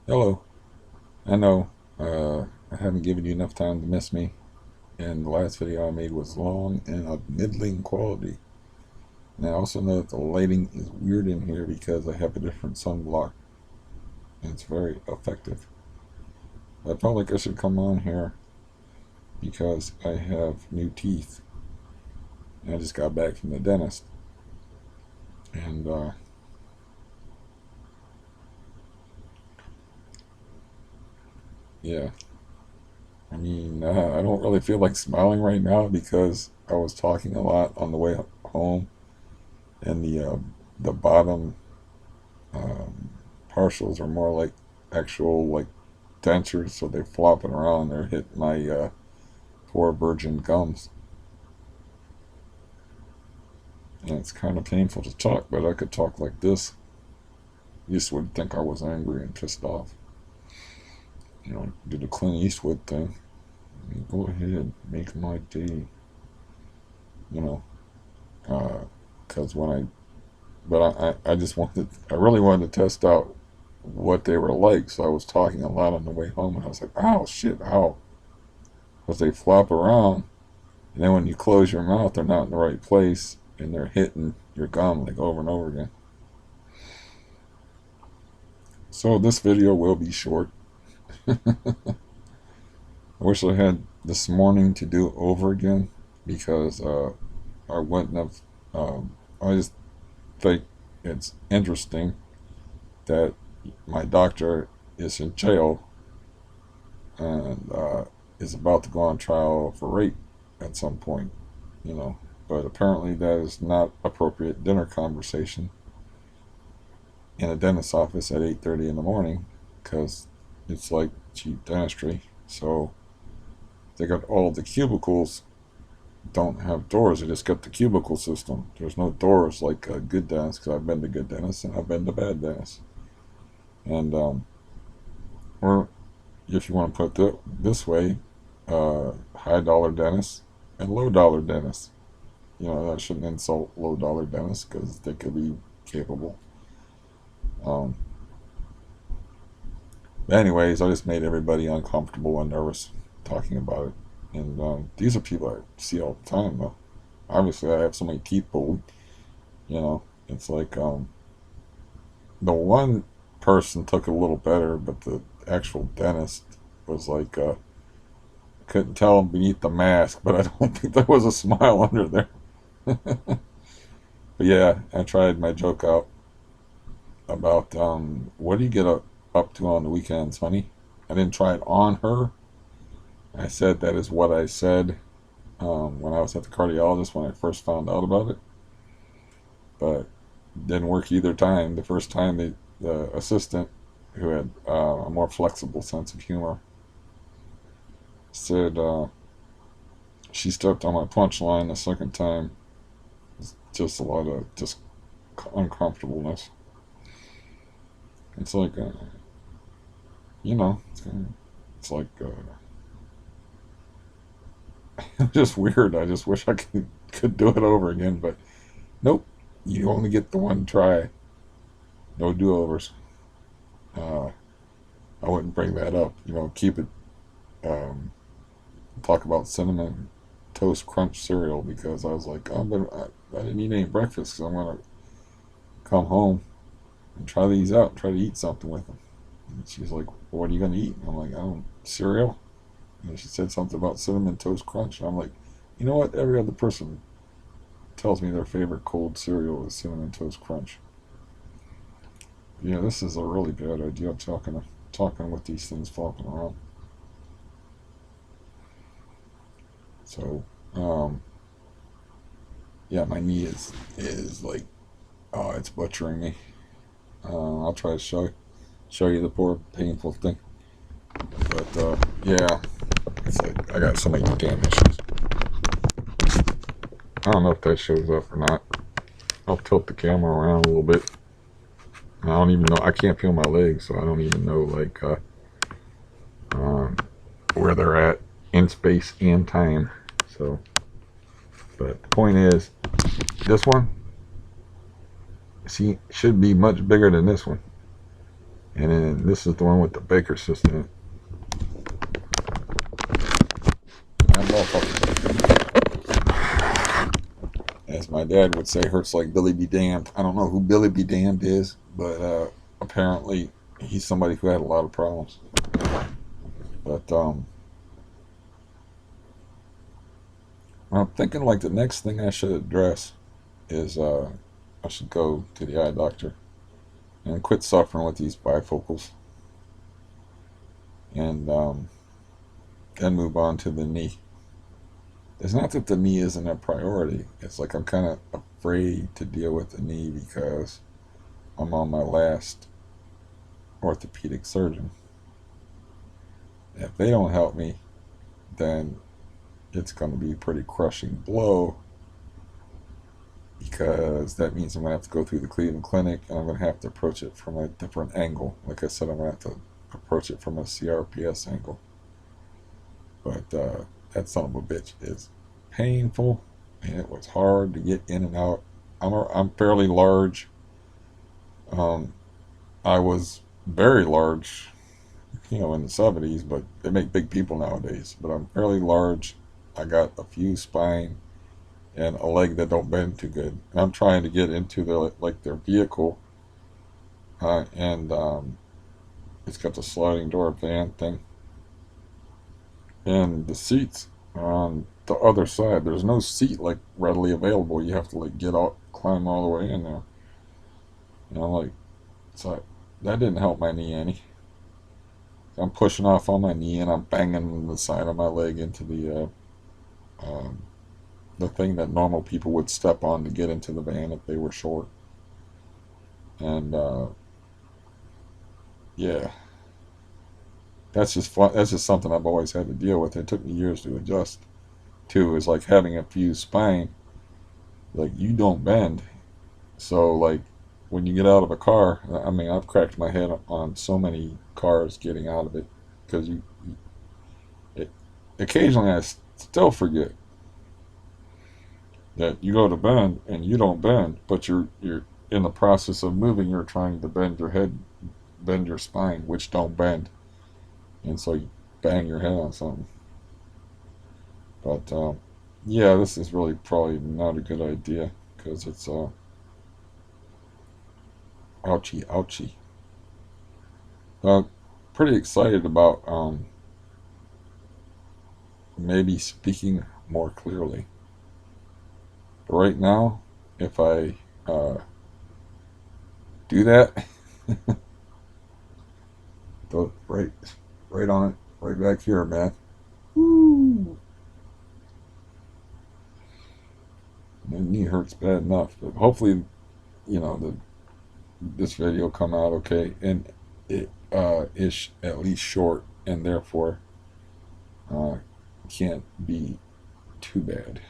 Hello. I know I haven't given you enough time to miss me, and the last video I made was long and of middling quality. And I also know that the lighting is weird in here because I have a different sunblock, and it's very effective. I felt like I should come on here because I have new teeth. And I just got back from the dentist, and yeah, I mean, I don't really feel like smiling right now because I was talking a lot on the way home, and the bottom um, partials are more like actual like dentures, so they're flopping around. They're hitting my poor virgin gums, and it's kind of painful to talk. But I could talk like this. You just would think I was angry and pissed off. Do the Clint Eastwood thing. I mean, go ahead, make my day. You know, because when I just I really wanted to test out what they were like. So I was talking a lot on the way home, and I was like, "Ow, shit, ow," because they flop around, and then when you close your mouth, they're not in the right place, and they're hitting your gum like over and over again. So this video will be short. I wish I had this morning to do it over again because I wouldn't have. I just think it's interesting that my doctor is in jail and is about to go on trial for rape at some point, you know. But apparently that is not appropriate dinner conversation in a dentist's office at 8:30 in the morning because it's like cheap dentistry. So they got all the cubicles don't have doors. They just got the cubicle system. There's no doors like a good dentist because I've been to good dentists and I've been to bad dentists. And or if you want to put it this way, high dollar dentists and low dollar dentists. That shouldn't insult low dollar dentists because they could be capable. Um, but anyways, I just made everybody uncomfortable and nervous talking about it. And these are people I see all the time, though. Obviously, I have so many teeth pulled. It's like the one person took it a little better, but the actual dentist was like, couldn't tell him beneath the mask, but I don't think there was a smile under there. But yeah, I tried my joke out about what do you get up to on the weekends, honey? I didn't try it on her. I said that is what I said when I was at the cardiologist when I first found out about it, but it didn't work either time. The first time, the assistant, who had a more flexible sense of humor, said she stepped on my punchline. The second time, it's just a lot of just uncomfortableness. It's like, it's like just weird. I just wish I could do it over again, but nope. You only get the one try. No do-overs. Uh, I wouldn't bring that up. Keep it. Um, Talk about cinnamon toast crunch cereal because I was like, oh, but I didn't eat any breakfast because I'm gonna come home and try these out. Try to eat something with them. And she's like, well, what are you gonna eat? And I'm like, I don't cereal. And she said something about cinnamon toast crunch. And I'm like, you know what? Every other person tells me their favorite cold cereal is cinnamon toast crunch. Yeah, this is a really bad idea. Talking with these things flopping around. So, yeah, my knee is like, oh, it's butchering me. I'll try to show you the poor painful thing. But yeah, it's like I got so many damn issues. I don't know if that shows up or not. I'll tilt the camera around a little bit. I don't even know. I can't feel my legs, so I don't even know like um, where they're at in space and time. So, but the point is, this one, see, should be much bigger than this one. And then and this is the one with the Baker system. That motherfucker, as my dad would say, hurts like Billy be damned. I don't know who Billy be damned is, but apparently he's somebody who had a lot of problems. But I'm thinking like the next thing I should address is I should go to the eye doctor and quit suffering with these bifocals, and then move on to the knee. It's not that the knee isn't a priority. It's like I'm kind of afraid to deal with the knee because I'm on my last orthopedic surgeon. If they don't help me, then it's going to be a pretty crushing blow, because that means I'm going to have to go through the Cleveland Clinic, and I'm going to have to approach it from a different angle. Like I said, I'm going to have to approach it from a CRPS angle. But that son of a bitch is painful, and it was hard to get in and out. I'm fairly large. I was very large, in the 70s, but they make big people nowadays. But I'm fairly large. I got a fused spine and a leg that don't bend too good. And I'm trying to get into their vehicle, and it's got the sliding door van thing, and the seats are on the other side. There's no seat like readily available. You have to like get out, climb all the way in there. And I'm like, so that didn't help my knee any. I'm pushing off on my knee, and I'm banging the side of my leg into the thing that normal people would step on to get into the van if they were short. And yeah, that's just fun. That's just something I've always had to deal with. It took me years to adjust to. Is like having a fused spine. Like, you don't bend, so like when you get out of a car, I mean, I've cracked my head on so many cars getting out of it, because it, occasionally I still forget that you go to bend and you don't bend, but you're in the process of moving. You're trying to bend your head, bend your spine, which don't bend, and so you bang your head on something. But yeah, this is really probably not a good idea, because it's ouchie, ouchie. Pretty excited about maybe speaking more clearly. But right now, if I do that, right, right on it, right back here, man. Woo! My knee hurts bad enough, but hopefully, this video will come out okay, and it is at least short, and therefore can't be too bad.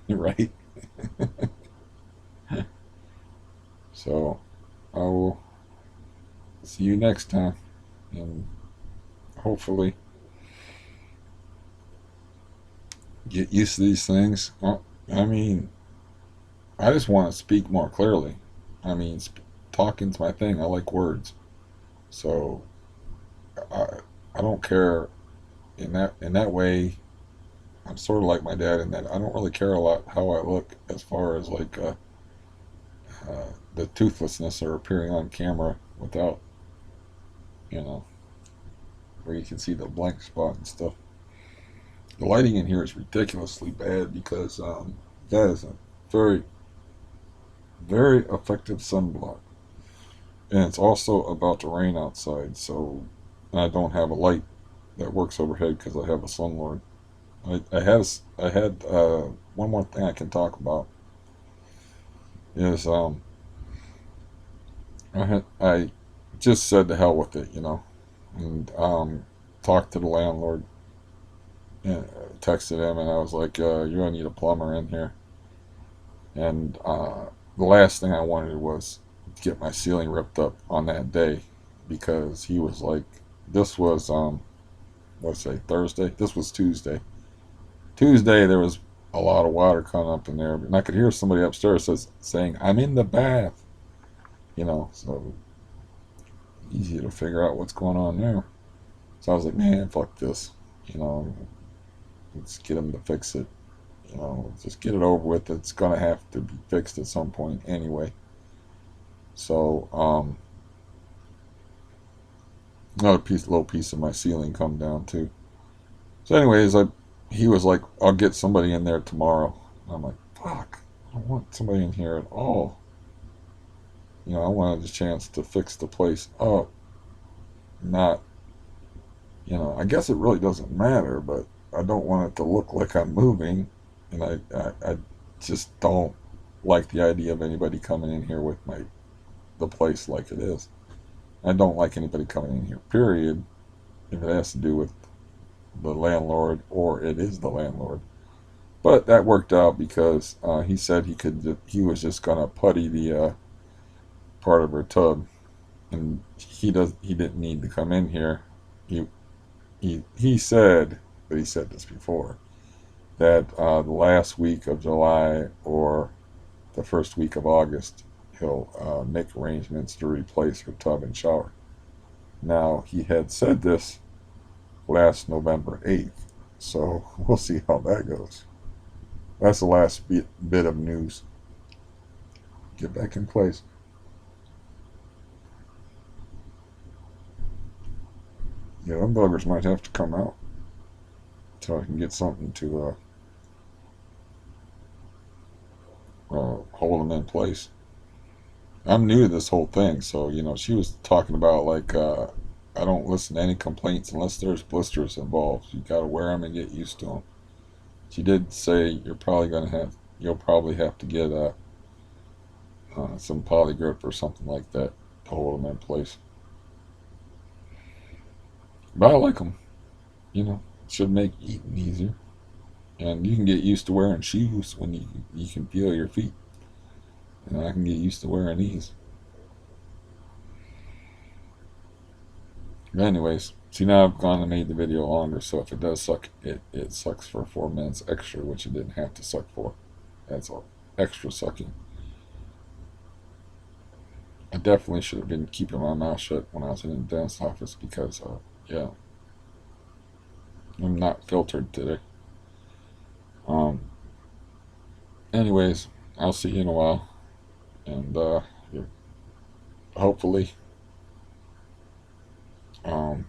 Right? So I will see you next time, and hopefully get used to these things. Well, I mean, I just want to speak more clearly. I mean, talking's my thing. I like words, so I don't care in that way. I'm sort of like my dad in that I don't really care a lot how I look, as far as like the toothlessness or appearing on camera without, you know, where you can see the blank spot and stuff. The lighting in here is ridiculously bad, because that is a very, very effective sunblock. And it's also about to rain outside, so I don't have a light that works overhead because I have a Sunlord. I had one more thing I can talk about is I just said to hell with it, and talked to the landlord, and texted him, and I was like, you're gonna need a plumber in here. And the last thing I wanted was to get my ceiling ripped up on that day, because he was like, this was let's say Thursday. This was Tuesday. Tuesday there was a lot of water coming up in there, and I could hear somebody upstairs saying, "I'm in the bath," So easy to figure out what's going on there. So I was like, man, fuck this. You know, let's get him to fix it. You know, just get it over with. It's gonna have to be fixed at some point anyway. So another little piece of my ceiling come down too. So anyways, he was like, I'll get somebody in there tomorrow. And I'm like, fuck, I don't want somebody in here at all. You know, I wanted a chance to fix the place up, not, you know, I guess it really doesn't matter, but I don't want it to look like I'm moving, and I just don't like the idea of anybody coming in here with the place like it is. I don't like anybody coming in here, period, if it has to do with the landlord or it is the landlord. But that worked out because he said he was just gonna putty the part of her tub, and he didn't need to come in here. He he said, but he said this before, that the last week of July or the first week of August, he'll make arrangements to replace her tub and shower. Now, he had said this last November 8th, so we'll see how that goes. That's the last bit of news. Get back in place. Yeah, them buggers might have to come out until I can get something to hold them in place. I'm new to this whole thing, so you know, she was talking about like I don't listen to any complaints unless there's blisters involved. You got to wear them and get used to them. She did say you'll probably have to get some poly grip or something like that to hold them in place. But I like them. You know, should make eating easier, and you can get used to wearing shoes when you can feel your feet. And I can get used to wearing these. But anyways, see now I've gone and made the video longer, so if it does suck, it sucks for 4 minutes extra, which it didn't have to suck for. That's all extra sucking. I definitely should have been keeping my mouth shut when I was in the dentist office because, yeah, I'm not filtered today. Um, anyways, I'll see you in a while, and hopefully, um,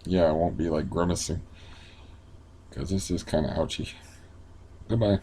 yeah, I won't be like grimacing because this is kind of ouchy. Goodbye.